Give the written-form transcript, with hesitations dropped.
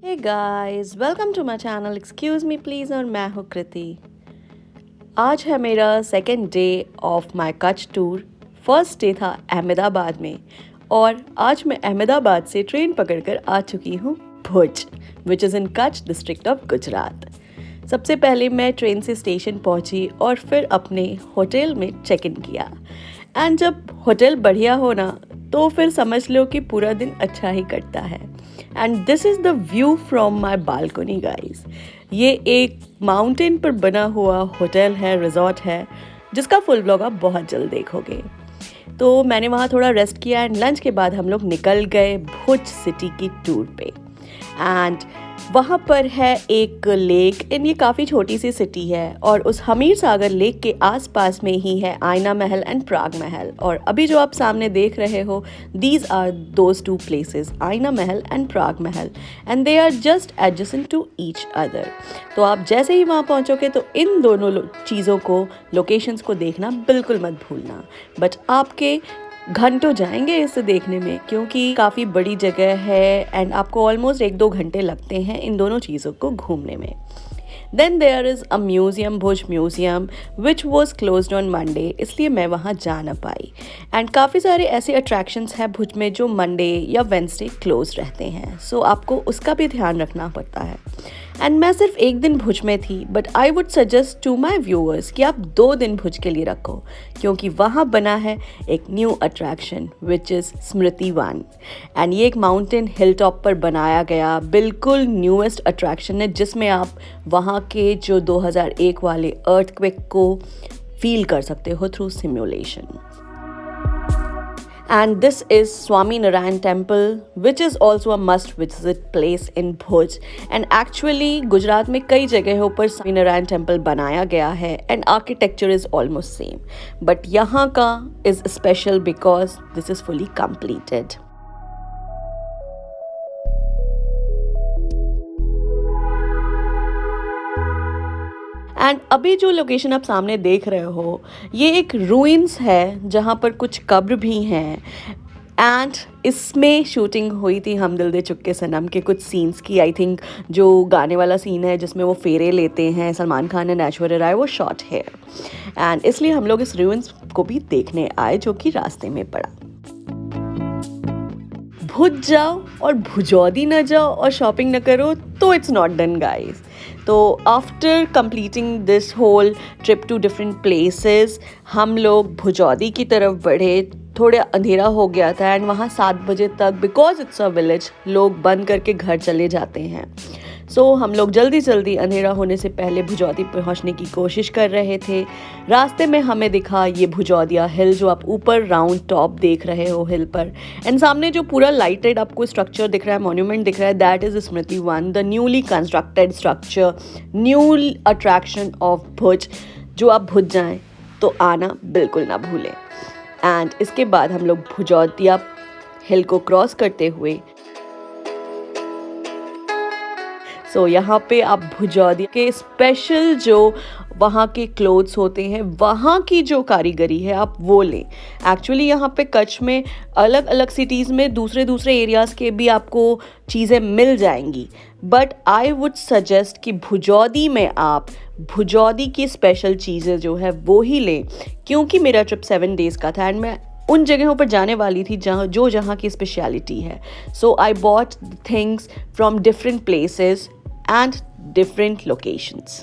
Hey guys, welcome to my channel excuse me please और मैं हूँ कृति। आज है मेरा second day of my Kutch tour. First day था अहमदाबाद में और आज मैं अहमदाबाद से ट्रेन पकड़कर आ चुकी हूँ Bhuj, which is in Kutch district of Gujarat. सबसे पहले मैं ट्रेन से स्टेशन पहुँची और फिर अपने होटल में चेक इन किया। एंड जब होटल बढ़िया हो ना तो फिर समझ लो कि पूरा दिन अच्छा ही कटता है। And this is the view from my balcony guys. ये एक माउंटेन पर बना हुआ होटल है, रिजॉर्ट है, जिसका फुल व्लॉग आप बहुत जल्द देखोगे। तो मैंने वहाँ थोड़ा रेस्ट किया एंड लंच के बाद हम लोग निकल गए भुज सिटी की टूर पे। एंड वहाँ पर है एक लेक एंड ये काफ़ी छोटी सी सिटी है और उस हमीर सागर लेक के आसपास में ही है आईना महल एंड प्राग महल। और अभी जो आप सामने देख रहे हो, these are those two places, Aina Mahal and Prag Mahal, and they are just adjacent to each other. तो आप जैसे ही वहाँ पहुँचोगे तो इन दोनों चीज़ों को, लोकेशंस को देखना बिल्कुल मत भूलना। बट आपके घंटों जाएंगे इसे देखने में, क्योंकि काफ़ी बड़ी जगह है एंड आपको ऑलमोस्ट 1-2 घंटे लगते हैं इन दोनों चीज़ों को घूमने में। Then there is a museum, Bhuj museum, which was closed on Monday, इसलिए मैं वहाँ जा ना पाई। एंड काफ़ी सारे ऐसे अट्रैक्शंस हैं भुज में जो मंडे या वेंसडे क्लोज रहते हैं, सो आपको उसका भी ध्यान रखना पड़ता है। एंड मैं सिर्फ एक दिन भुज में थी, but I would suggest to my viewers कि आप 2 दिन भुज के लिए रखो, क्योंकि वहाँ बना है एक new attraction which is Smriti one. And ये एक माउंटेन हिल टॉप पर बनाया गया बिल्कुल न्यूएस्ट अट्रैक्शन है, जिसमें आप वहाँ के जो 2001 वाले अर्थक्वेक को फील कर सकते हो through simulation. And this is Swami Narayan Temple, which is also a must visit place in Bhuj. And actually Gujarat में कई जगहों पर स्वामी नारायण टेम्पल बनाया गया है and architecture is almost same. But यहाँ का is special because this is fully completed. And अभी जो लोकेशन आप सामने देख रहे हो, ये एक रूइंस है जहाँ पर कुछ कब्र भी हैं। एंड इसमें शूटिंग हुई थी हम दिल दे चुके सनम के कुछ सीन्स की। आई थिंक जो गाने वाला सीन है जिसमें वो फेरे लेते हैं सलमान खान एंड ऐश्वर्या राय, वो शॉट है। एंड इसलिए हम लोग इस रूइंस को भी देखने आए, जो कि रास्ते में पड़ा। भुज जाओ और भुजौदी न जाओ और शॉपिंग न करो तो इट्स नॉट डन गाइज। तो after completing this whole trip to different places, हम लोग भुजौदी की तरफ बढ़े। थोड़ा अंधेरा हो गया था एंड वहाँ 7 बजे तक, बिकॉज इट्स अ विलेज, लोग बंद करके घर चले जाते हैं। सो हम लोग जल्दी अंधेरा होने से पहले भुजौदी पहुँचने की कोशिश कर रहे थे। रास्ते में हमें दिखा ये भुजौदिया हिल, जो आप ऊपर राउंड टॉप देख रहे हो हिल पर। एंड सामने जो पूरा लाइटेड आपको स्ट्रक्चर दिख रहा है, मॉन्यूमेंट दिख रहा है, that is Smriti Van, the newly constructed structure, new attraction of Bhuj. जो आप भुज जाएँ तो आना बिल्कुल ना भूलें। एंड इसके बाद हम लोग भुजौदिया हिल को क्रॉस करते हुए यहाँ पे आप भुजौदिया के स्पेशल जो वहाँ के क्लोथ्स होते हैं, वहाँ की जो कारीगरी है, आप वो लें। एक्चुअली यहाँ पे कच्छ में अलग अलग सिटीज़ में दूसरे एरियाज़ के भी आपको चीज़ें मिल जाएंगी, बट आई वुड सजेस्ट कि भुजौदी में आप भुजौदी की स्पेशल चीज़ें जो है वो ही लें, क्योंकि मेरा ट्रिप 7 डेज़ का था एंड मैं उन जगहों पर जाने वाली थी जहाँ की स्पेशलिटी है। So I bought things from different places and different locations.